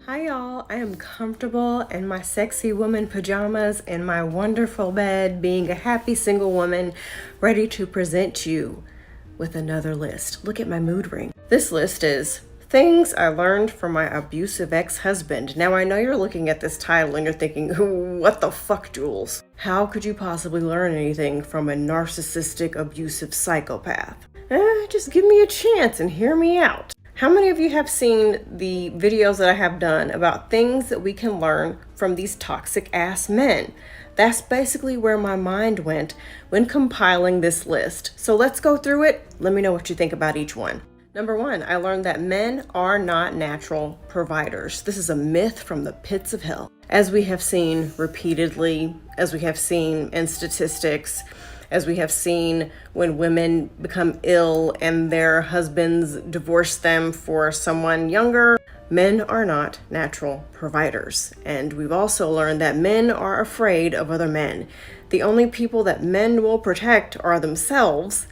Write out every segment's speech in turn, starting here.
Hi y'all, I am comfortable in my sexy woman pajamas in my wonderful bed, being a happy single woman, ready to present you with another list. Look at my mood ring. This list is things I learned from my abusive ex-husband. Now I know you're looking at this title and you're thinking, what the fuck, Jules? How could you possibly learn anything from a narcissistic, abusive psychopath? Just give me a chance and hear me out. How many of you have seen the videos that I have done about things that we can learn from these toxic ass men? That's basically where my mind went when compiling this list. So let's go through it. Let me know what you think about each one. Number one, I learned that men are not natural providers. This is a myth from the pits of hell. As we have seen repeatedly, as we have seen in statistics, as we have seen when women become ill and their husbands divorce them for someone younger, men are not natural providers. And we've also learned that men are afraid of other men. The only people that men will protect are themselves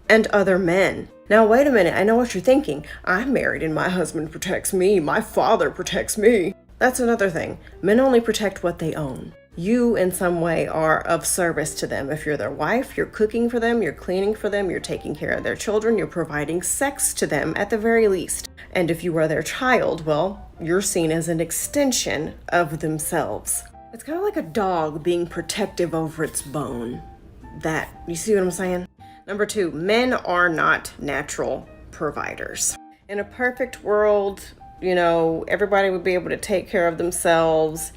and other men. Now, wait a minute. I know what you're thinking. I'm married and my husband protects me. My father protects me. That's another thing. Men only protect what they own. You, in some way, are of service to them. If you're their wife, you're cooking for them, you're cleaning for them, you're taking care of their children, you're providing sex to them at the very least. And if you are their child, well, you're seen as an extension of themselves. It's kind of like a dog being protective over its bone. You see what I'm saying? Number two, men are not natural providers. In a perfect world, everybody would be able to take care of themselves.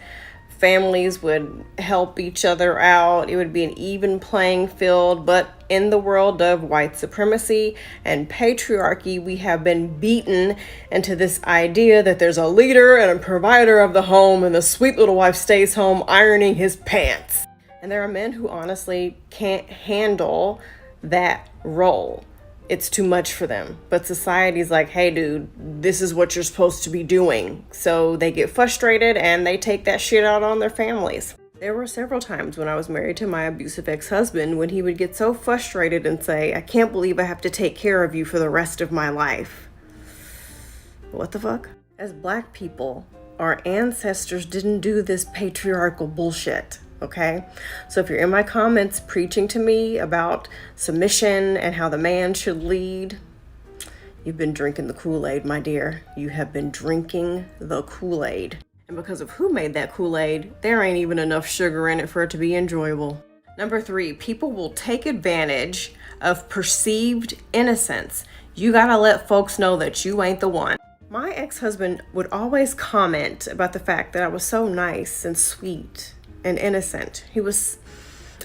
Families would help each other out. It would be an even playing field. But in the world of white supremacy and patriarchy, we have been beaten into this idea that there's a leader and a provider of the home, and the sweet little wife stays home ironing his pants. And there are men who honestly can't handle that role. It's too much for them. But society's like, hey, dude, this is what you're supposed to be doing. So they get frustrated and they take that shit out on their families. There were several times when I was married to my abusive ex-husband when he would get so frustrated and say, I can't believe I have to take care of you for the rest of my life. What the fuck? As Black people, our ancestors didn't do this patriarchal bullshit. Okay, so if you're in my comments preaching to me about submission and how the man should lead, you've been drinking the Kool-Aid, my dear. You have been drinking the Kool-Aid. And because of who made that Kool-Aid, there ain't even enough sugar in it for it to be enjoyable. Number three, people will take advantage of perceived innocence. You gotta let folks know that you ain't the one. My ex-husband would always comment about the fact that I was so nice and sweet and innocent. He was,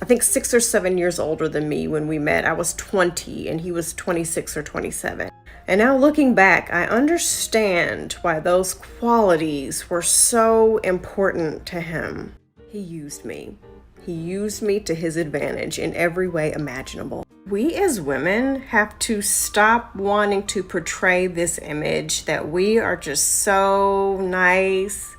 I think, 6 or 7 years older than me when we met. I was 20 and he was 26 or 27. And now looking back, I understand why those qualities were so important to him. He used me. He used me to his advantage in every way imaginable. We as women have to stop wanting to portray this image that we are just so nice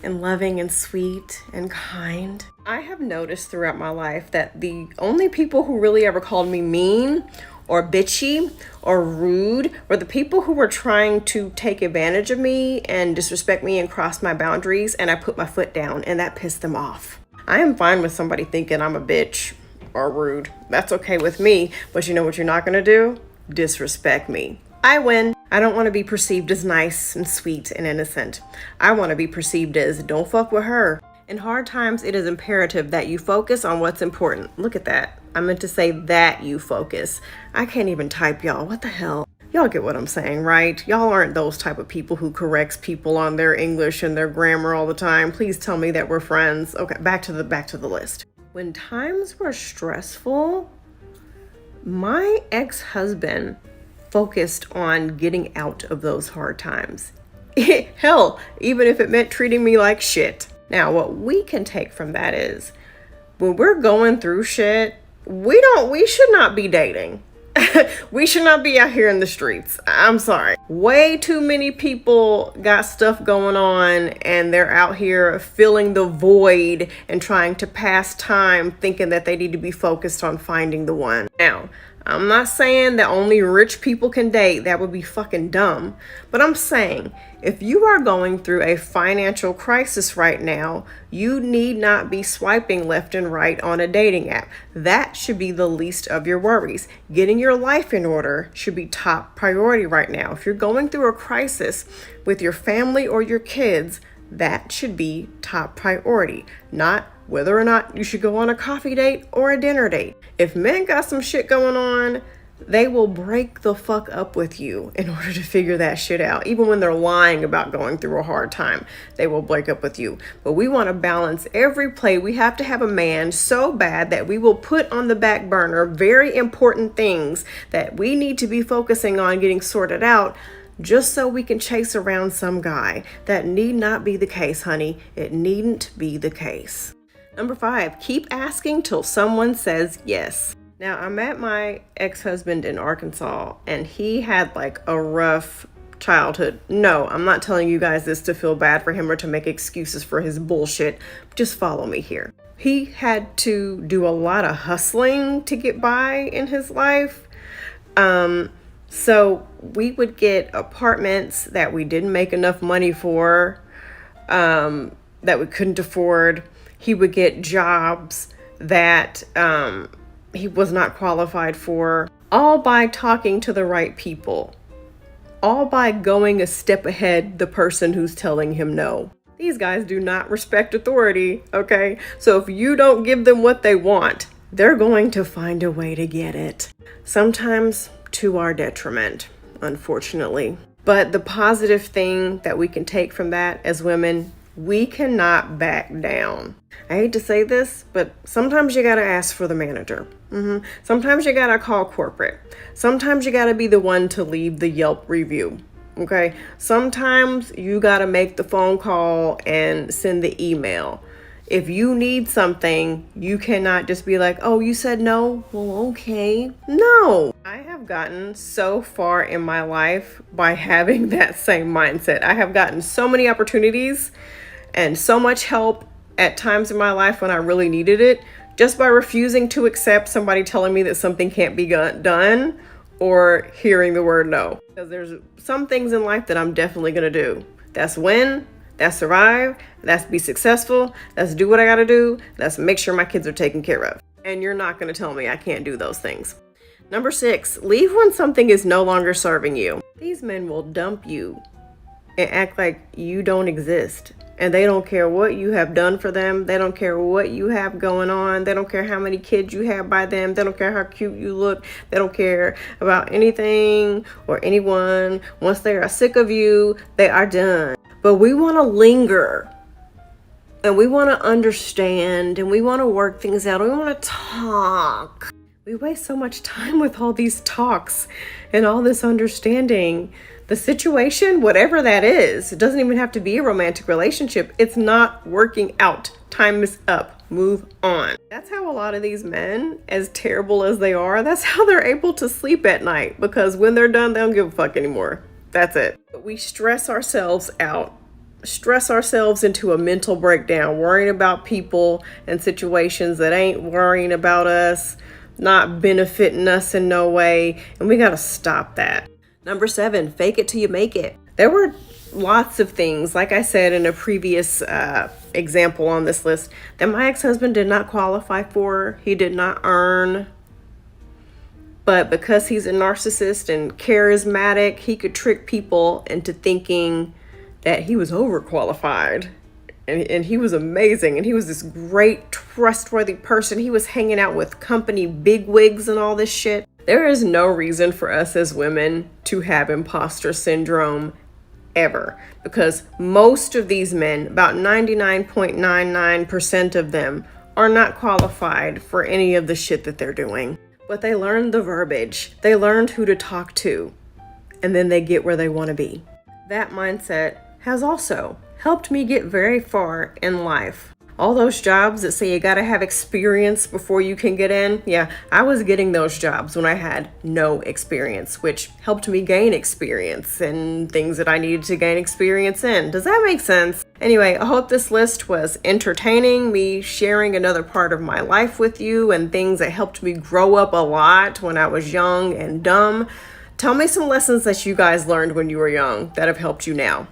and loving and sweet and kind. I have noticed throughout my life that the only people who really ever called me mean or bitchy or rude were the people who were trying to take advantage of me and disrespect me and cross my boundaries, and I put my foot down, and that pissed them off. I am fine with somebody thinking I'm a bitch or rude. That's okay with me, but you know what you're not gonna do? Disrespect me. I win. I don't want to be perceived as nice and sweet and innocent. I want to be perceived as don't fuck with her. In hard times, it is imperative that you focus on what's important. Look at that. I meant to say that you focus. I can't even type, y'all. What the hell? Y'all get what I'm saying, right? Y'all aren't those type of people who corrects people on their English and their grammar all the time. Please tell me that we're friends. Okay, back to the list. When times were stressful, my ex-husband focused on getting out of those hard times. Hell, even if it meant treating me like shit. Now, what we can take from that is when we're going through shit, we should not be dating. We should not be out here in the streets. I'm sorry. Way too many people got stuff going on and they're out here filling the void and trying to pass time thinking that they need to be focused on finding the one. Now, I'm not saying that only rich people can date. That would be fucking dumb. But I'm saying if you are going through a financial crisis right now, you need not be swiping left and right on a dating app. That should be the least of your worries. Getting your life in order should be top priority right now. If you're going through a crisis with your family or your kids, that should be top priority, not whether or not you should go on a coffee date or a dinner date. If men got some shit going on, they will break the fuck up with you in order to figure that shit out. Even when they're lying about going through a hard time, they will break up with you. But we want to balance every play. We have to have a man so bad that we will put on the back burner very important things that we need to be focusing on getting sorted out, just so we can chase around some guy. That need not be the case, honey. It needn't be the case. Number 5, keep asking till someone says yes. Now, I met my ex-husband in Arkansas, and he had like a rough childhood. No, I'm not telling you guys this to feel bad for him or to make excuses for his bullshit. Just follow me here. He had to do a lot of hustling to get by in his life. So we would get apartments that we didn't make enough money for, that we couldn't afford. He would get jobs that he was not qualified for, all by talking to the right people, all by going a step ahead the person who's telling him no. These guys do not respect authority, okay? So if you don't give them what they want, they're going to find a way to get it. Sometimes to our detriment, unfortunately. But the positive thing that we can take from that as women, we cannot back down. I hate to say this, but sometimes you gotta ask for the manager. Sometimes you gotta call corporate. Sometimes you gotta be the one to leave the Yelp review. Okay? Sometimes you gotta make the phone call and send the email. If you need something, you cannot just be like, oh, you said no? Well, okay. No. I have gotten so far in my life by having that same mindset. I have gotten so many opportunities and so much help at times in my life when I really needed it, just by refusing to accept somebody telling me that something can't be done or hearing the word no. Because there's some things in life that I'm definitely going to do. That's win, that's survive, that's be successful, that's do what I got to do, that's make sure my kids are taken care of. And you're not going to tell me I can't do those things. Number 6, leave when something is no longer serving you. These men will dump you and act like you don't exist. And they don't care what you have done for them. They don't care what you have going on. They don't care how many kids you have by them. They don't care how cute you look. They don't care about anything or anyone. Once they are sick of you, they are done. But we want to linger. And we want to understand. And we want to work things out. We want to talk. We waste so much time with all these talks and all this understanding. The situation, whatever that is, it doesn't even have to be a romantic relationship. It's not working out. Time is up. Move on. That's how a lot of these men, as terrible as they are, that's how they're able to sleep at night. Because when they're done, they don't give a fuck anymore. That's it. We stress ourselves out. Stress ourselves into a mental breakdown, worrying about people and situations that ain't worrying about us, not benefiting us in no way. And we got to stop that. Number 7, fake it till you make it. There were lots of things, like I said in a previous example on this list, that my ex-husband did not qualify for. He did not earn. But because he's a narcissist and charismatic, he could trick people into thinking that he was overqualified. And he was amazing. And he was this great, trustworthy person. He was hanging out with company bigwigs and all this shit. There is no reason for us as women to have imposter syndrome ever, because most of these men, about 99.99% of them, are not qualified for any of the shit that they're doing. But they learned the verbiage, they learned who to talk to, and then they get where they want to be. That mindset has also helped me get very far in life. All those jobs that say you gotta have experience before you can get in, yeah, I was getting those jobs when I had no experience, which helped me gain experience in things that I needed to gain experience in. Does that make sense? Anyway, I hope this list was entertaining, me sharing another part of my life with you and things that helped me grow up a lot when I was young and dumb. Tell me some lessons that you guys learned when you were young that have helped you now.